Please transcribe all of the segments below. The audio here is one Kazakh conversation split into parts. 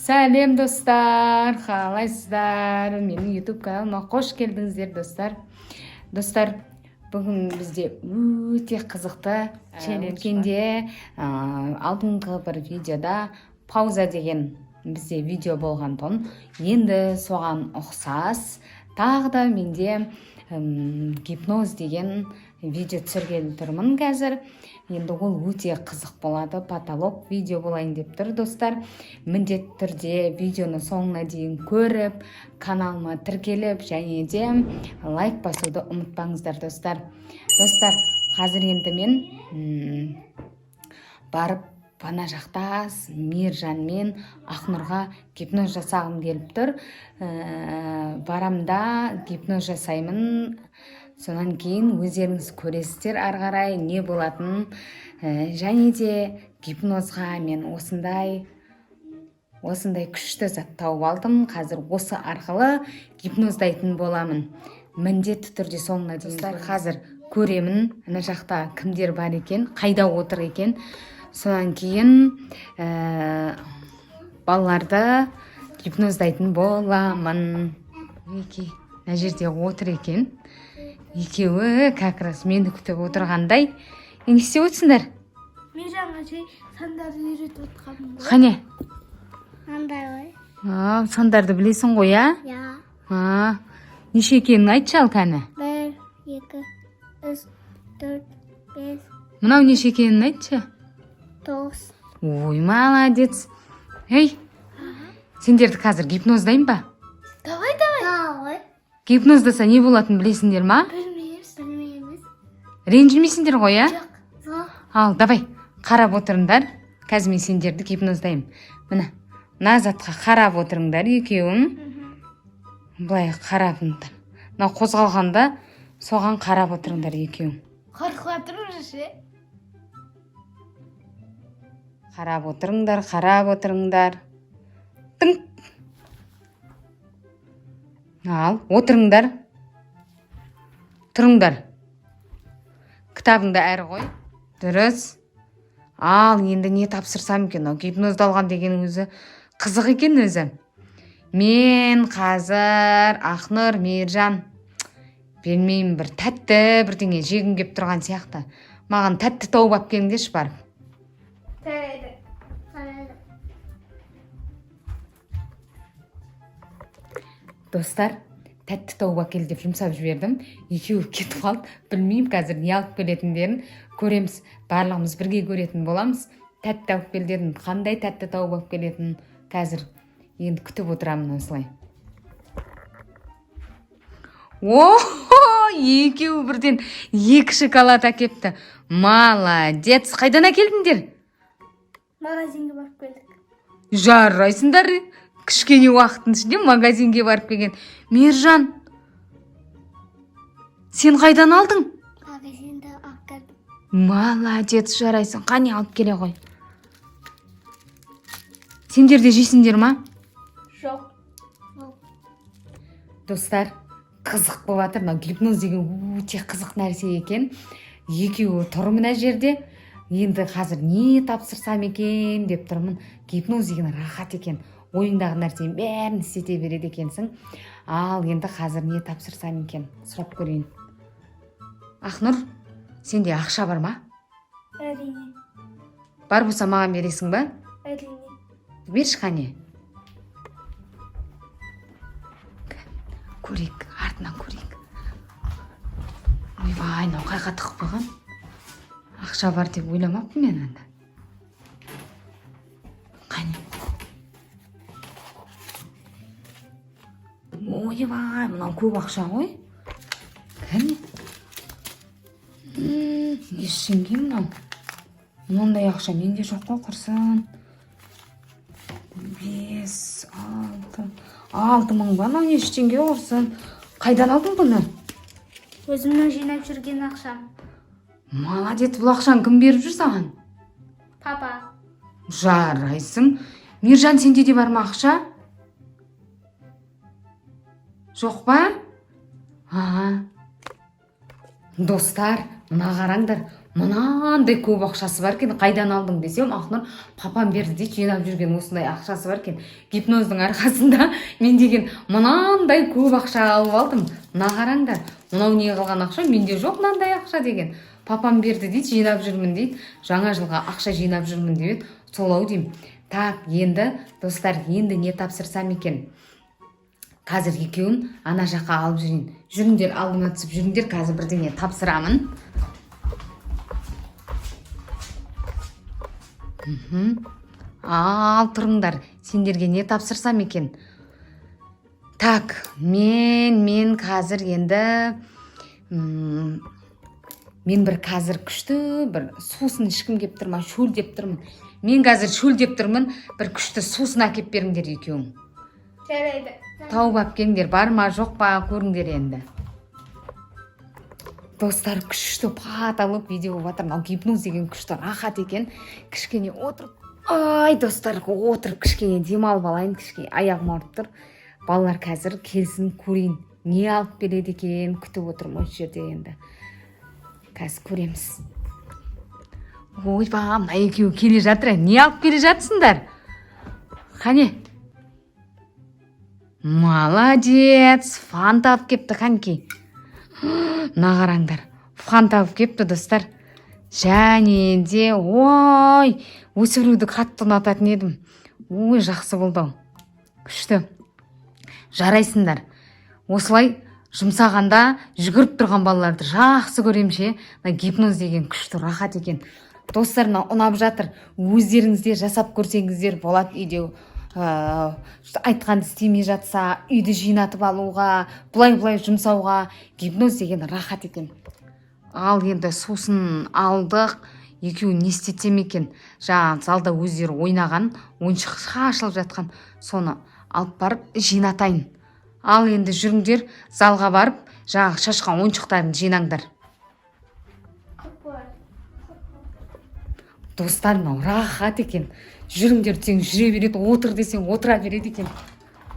Сәлем достар, қалайсыздар? Менің YouTube каналыма қош келдіңіздер достар. Достар, бүгін бізде өте қызықты өткенде алдыңғы бір видеода пауза деген бізде видео болған тұғын. Енді соған ұқсас тағы да менде гипноз деген видео түсірген тұрмын қазір. Енді ол өте қызық болады, потолок видео болайын деп тұр достар. Міндетті түрде видеоны соңына дейін көріп, каналыма тіркеліп, және де лайк басуды ұмытпаңыздар достар. Достар, қазір енді мен барып бана жақта Мейіржанмен Ақнұрға гипноз жасағым келіп тұр. Барамда гипноз жасаймын. Сонан кейін өздеріңіз көресіздер ары қарай не болатын. Және де гипнозға мен осындай күшті зат тауып алдым. Қазір осы арқылы гипноздайтын боламын. Міндетті түрде соңына дейін. Достар, қазір көремін ана жақта кімдер бар екен, қайда отыр екен. Сонан кейін балаларды гипноздайтын боламын. Мына жерде отыр екен. Екеуі как-раз мені күтіп отырғандай. Не істеп отырсыңдар? Мейіржанға сандарды үйретіп отырғанмын ғой. Қане? Андай ғой. Сандарды білесің ғой, а? Иә. Неше екенін айтшы ал кәні. 1, 2, 3, 4, 5. Мынау неше екенін айтшы. 9. Ой, молодец. Ей, сендерді қазір гипноздайын ба? Давай. Гипноздаса не болатын білесіңдер ма? Білмейміз. Ренжімейсіңдер ғой, а? Жоқ. Ал, давай, қарап отырыңдар. Қазір мен сендерді гипноздайым. Мына затқа қарап отырыңдар екеуің. Былай қарапыңдар. Мына қозғалғанда соған қарап отырыңдар екеуің. Қорқып тұрмыз. Қарап отырыңдар. Тың. Ал, отырыңдар. Тұрыңдар. Кітабыңды әрі қой. Дұрыс. Ал, енді не тапсырсам екен? Гипноздалған деген өзі қызық екен өзі. Мен қазір Ақнұр, Мейіржан, білмеймін, бір тәтті бірдеңе жегім кеп тұрған сияқты. Маған тәтті тауып алып келіңдерші барып. Жарайды. Достар, тәтті тауып әкел деп жұмсап жібердім. Екеуі кетіп қалды. Білмеймін қазір не алып келетіндерін. Көреміз, барлығымыз бірге көретін боламыз. Тәтті тауып кел дедім. Қандай тәтті тауып алып келетінін қазір енді күтіп отырамын осылай. Екеуі бірден 2 шоколад әкепті. Молодец. Қайдан әкелдіңдер? Магазинге барып келдік. Жарайсыңдар. Кішкене уақыттың ішінде магазинге барып келген. Мейіржан, сен қайдан алдың? Магазинді алып келдім. Молодец, жарайсың. Қане алып келе ғой. Сендер де жейсіңдер ма? Жоқ. Достар, қызық болып жатыр. Гипноз деген өте қызық нәрсе екен. Екеуі тұр мына жерде. Енді қазір не тапсырсам екен деп тұрмын. Гипноз деген рахат екен. Ойыңдағы нәрсенің бәрін істете береді екенсің. Ал, енді қазір не тапсырсам екен? Сұрап көрейін. Ақнұр, сенде ақша бар ма? Әрине. Бар болса маған бересің ба? Әрине. Берші қане. Көрейік, артынан көрейік. Ойбай, мынау қайға тығып қойған? Ақша бар деп ойламаппын мен анда. Қане. Ойбай, мынау көп ақша ғой. Кәне. Ештеңе мынау. Мұндай ақша менде жоқ қой, құрсын. 5, 6 мың ба, мынау ештеңе құрсын. Қайдан алдың бұны? Өзімнің жинап жүрген ақшам. Молодец, бұл ақшаны кім беріп жүр саған? Папа. Жарайсың. Мейіржан, сенде де бар ма ақша? Жоқ ба? Достар, мына қараңдар, мынандай көп ақшасы бар екен, қайдан алдың десем, Ақнұр папам берді дейді, жинап жүрген осындай ақшасы бар екен. Гипноздың арқасында мен деген мынандай көп ақша алып алдым. Мына қараңдар, мынау не қылған ақша, менде жоқ мынандай ақша деген. Папам берді дейді, жинап жүрмін дейді. Жаңа жылға ақша жинап жүрмін деп еді. Солау деймін. Так, енді достар, енді не тапсырсам екен? Қазір екеуін ана жаққа алып жүрейін. Жүріңдер, алдыма түсіп жүріңдер, қазір бірдеңе тапсырамын. Ал тұрыңдар, сендерге не тапсырсам екен? Так, мен қазір енді мен бір қазір күшті бір сусын ішкім кеп тұрмын, шөлдеп тұрмын. Мен қазір шөлдеп тұрмын, бір күшті сусын әкеп беріңдер екеуің. Жарайды. Тауып әпкеңдер бар ма жоқ па көріңдер енді. Достар, күшті паталық видео батыр. Мынау гипноз деген күшті рахат екен. Кішкене отырып, ай достар, отырып кішкене демалып алайын, кішкене аяғым ауырып тұр. Балалар қазір келсін көрейін. Не алып береді екен, күтіп отырмын осы жерде енді. Қазір көреміз. Ой, мына екеуі келе жатыр. Не алып келе жатсыңдар? Қане? Молодец, фанта алып кепті қанки. Мына қараңдар, фанта алып кепті достар. Және де, ой, өсіруді қатты ұнататын едім. Ой, жақсы болды. Күшті. Жарайсыңдар. Осылай жұмсағанда жүгіріп тұрған балаларды жақсы көремше. Гипноз деген күшті рахат екен. Достар, ұнап жатыр. Өздеріңізде жасап көрсеңіздер болады. Үйде айтқанды істемей жатса, үйді жинатып алуға, бұлай жұмсауға. Гипноз деген рахат екен. Ал енді сусын алдық. Екеуін не істетсем екен? Жаңа залда өздері ойнаған, ойыншық шашылып жатқан. Соны алып барып жинатайын. Ал енді жүріңдер, залға барып, жаңа шашқан ойыншықтарын жинаңдар. Достар, мынау рахат екен. Жүріңдер, сен жүре береді, отыр десең отыра береді екен.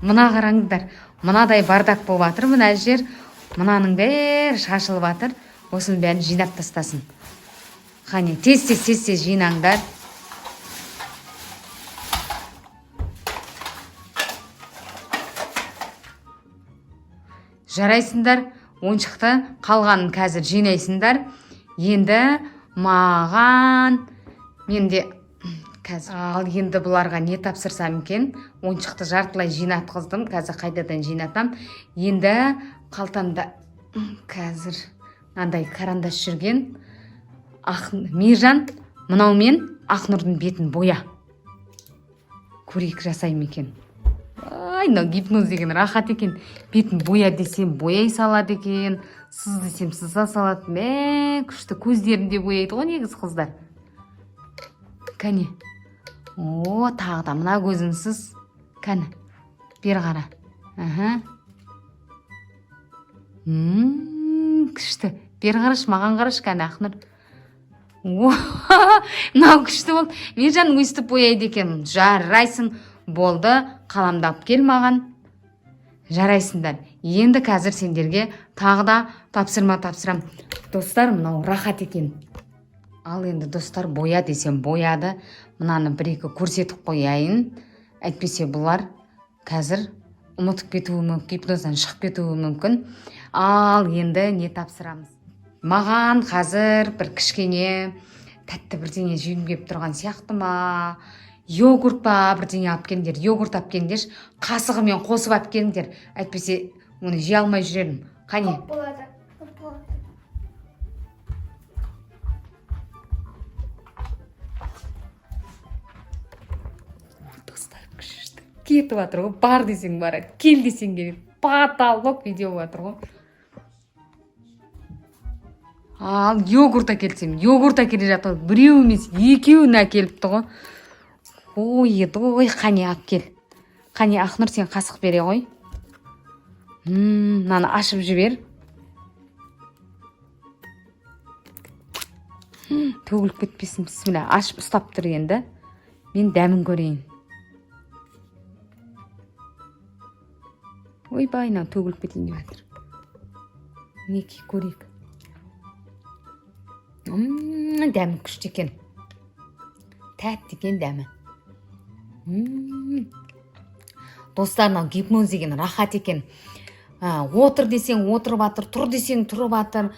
Мына қараңдар, мынадай бардак болып жатыр, мына жер. Мынаның бәрі шашылып жатыр. Осының бәрін жинап тастасын. Қане, тез жинаңдар. Жарайсыңдар, ойыншықты қалғанын қазір жинайсыңдар. Енді маған менде қазір. Ал енді бұларға не тапсырсам екен? Ойыншықты жартылай жинатқыздым, қазір қайтадан жинатам. Енді қалтамда қазір мынандай карандаш жүрген. Мейіржан, мынаумен Ақнұрдың бетін боя. Көрейік, жасайым екен. Ай, мынау гипноз деген рахат екен. Бетін боя десем бояй салады екен. Сыз десем сыза салады. Мә, күшті, көздерінде бояйды ғой негіз қыздар. Кәне. О, тағы да мына көзінсіз. Кәне. Бер қара. Күшті. Бер қараш, маған қараш, кәне Ақнұр. Мынау күшті болды. Мейіржан өстіп бояйды екен. Жарайсың. Болды, қаламды алып кел маған. Жарайсыңдар. Енді қазір сендерге тағы да тапсырам. Достар, мынау рахат екен. Ал енді достар, боя десем бояды. Мынаны бір-екі көрсетіп қояйын. Әйтпесе бұлар қазір ұмытып кетуі мүмкін, гипноздан шығып кетуі мүмкін. Ал енді не тапсырамыз? Маған қазір бір кішкене тәтті бірдеңе жеуім келіп тұрған сияқты ма? Йогурт па бірдеңе алып келіңдер. Йогурт алып келіңдер. Қасығымен қосып алып келіңдер. Әйтпесе оны жей алмай жүрермін. Қане? Болады. Достар, күшті. Кетіп жатыр ғой. Бар десең барады. Кел десең келеді. Паталық видео жатыр ғой. Ал йогурт әкелсем, йогурт әкеле жатыр. Біреу емес, екеуін әкеліпті ғой. Ой, қане алып кел. Қане, Ақнұр, сен қасық бере ғой. Мынаны ашып жібер. Төгіліп кетпесін, бісміллә. Ашып ұстап тұр енді. Мен дәмін көрейін. Ой, байна, төгіліп кетейін деп жатыр. Неке көрейік. Дәмі күшті екен. Тәтті екен дәмі. Достар, мынау гипноз деген рахат екен. Отыр десең отырып атыр, тұр десең тұрып атыр,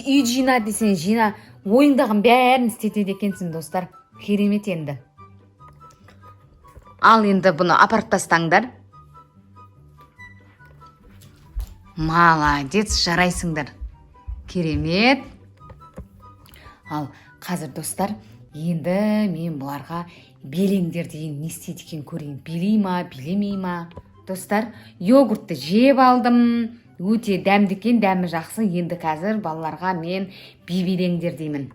үй жина десең жина, ойыңдағын бәрін істетеді екенсің, достар. Керемет енді. Ал енді бұны апарып тастаңдар. Молодец, жарайсыңдар. Керемет. Ал қазір, достар, енді мен бұларға белеңдер деген не істейді екен көрейін. Билей ма, билемей ма? Достар, йогуртты жеп алдым. Өте дәмді екен, дәмі жақсы. Енді қазір балаларға мен билеңдер деймін.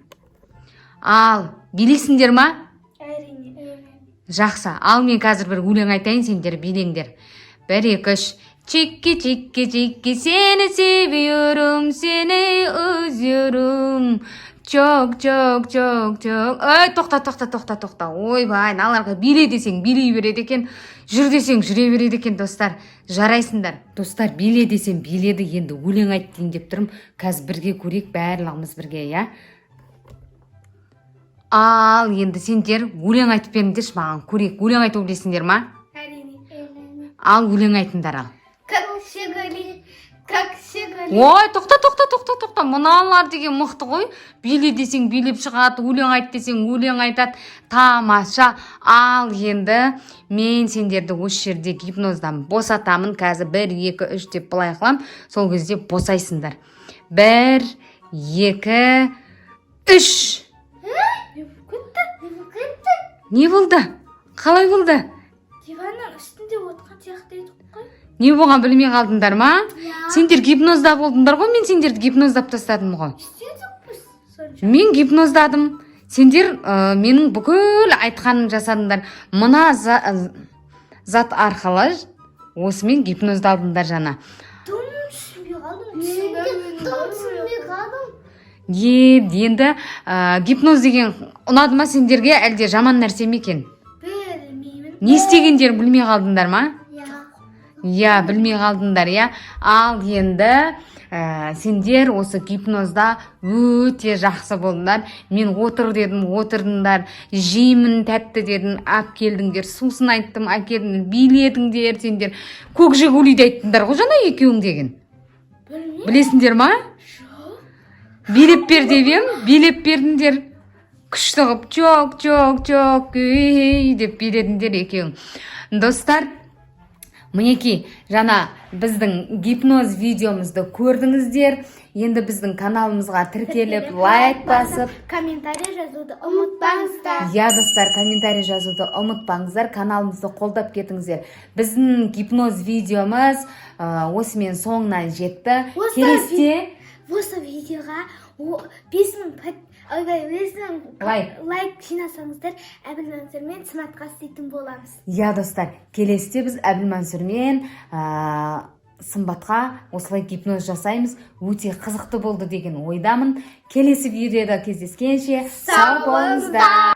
Ал, билейсіңдер ма? Әрине. Жақсы. Ал мен қазір бір өлең айтайын, сендер билеңдер. 1, 2, 3. Чикки, чикки, чикки, сені seviyorum, seni özlüyorum. Çok, çok, çok, çok. Ой, тоқта. Ойбай, наларға биле десең, билей береді екен. Жүр десең, жүре береді екен, достар. Жарайсыңдар. Достар, биле десең, биледі. Енді өлең айттың деп тұрым. Қазір бірге көрек, барлығымыз бірге, я? Ал, енді сендер өлең айтып беріңдерші маған, көрек. Өлең айту білесіңдер ма? Әрине. Ал, өлең айтыңдар ал. Как щеголи. Ой, тоқта. Мыналар деген мықты ғой. Биле десең билеп шығады, өлең айт десең өлең айтады. Тамаша. Ал енді мен сендерді осы жерде гипноздан босатамын. Қазір 1, 2, 3 деп былай қылам. Сол кезде босайсыңдар. 1, 2, 3. Не болды? Қалай болды? Диванның үстінде отқан сияқты едік қой. Не болған білмей қалдыңдар ма? Сендер гипнозда болдыңдар ғой, мен сендерді гипноздап тастадым ғой. Мен гипноздадым. Сендер менің бүкіл айтқаным жасадыңдар. Мына зат арқылы осымен гипноздалдыңдар жана. Түсінбей қалдым. Енді гипноз деген ұнады ма сендерге, әлде жаман нәрсе ме екен? Білмеймін. Не істегендер білмей қалдыңдар ма? Я, білмей қалдыңдар, я. Ал енді сендер осы гипнозда өте жақсы болдыңдар. Мен отыр дедім, отырдыңдар. Жеймін тәтті дедім, ап келдіңдер. Сусын айттым, әкелдіңдер. Биледіңдер сендер. Көк жигулиді айттыңдар ғой жана екеуің деген. Білесіңдер ма? Билеп бер деп билеп бердіңдер. Күшті қып, чок, деп биледіңдер екеуің. Достар, мінеки, жана біздің гипноз видеомызды көрдіңіздер. Енді біздің каналымызға тіркеліп, лайк басып, комментарий жазуды ұмытпаңыздар. Я, достар, комментарий жазуды ұмытпаңыздар. Каналымызды қолдап кетіңіздер. Біздің гипноз видеомыз осымен соңынан жетті. Келесте Осы видеоға 5000 лайк жинасаңыздар, Әбіл Мансұрмен сыматқа істейтін боламыз. Я, достар, келесте біз Әбіл Мансұрмен сымбатқа осылай гипноз жасаймыз. Өте қызықты болды деген ойдамын. Келесі видеода кездескенше сау болыңыздар.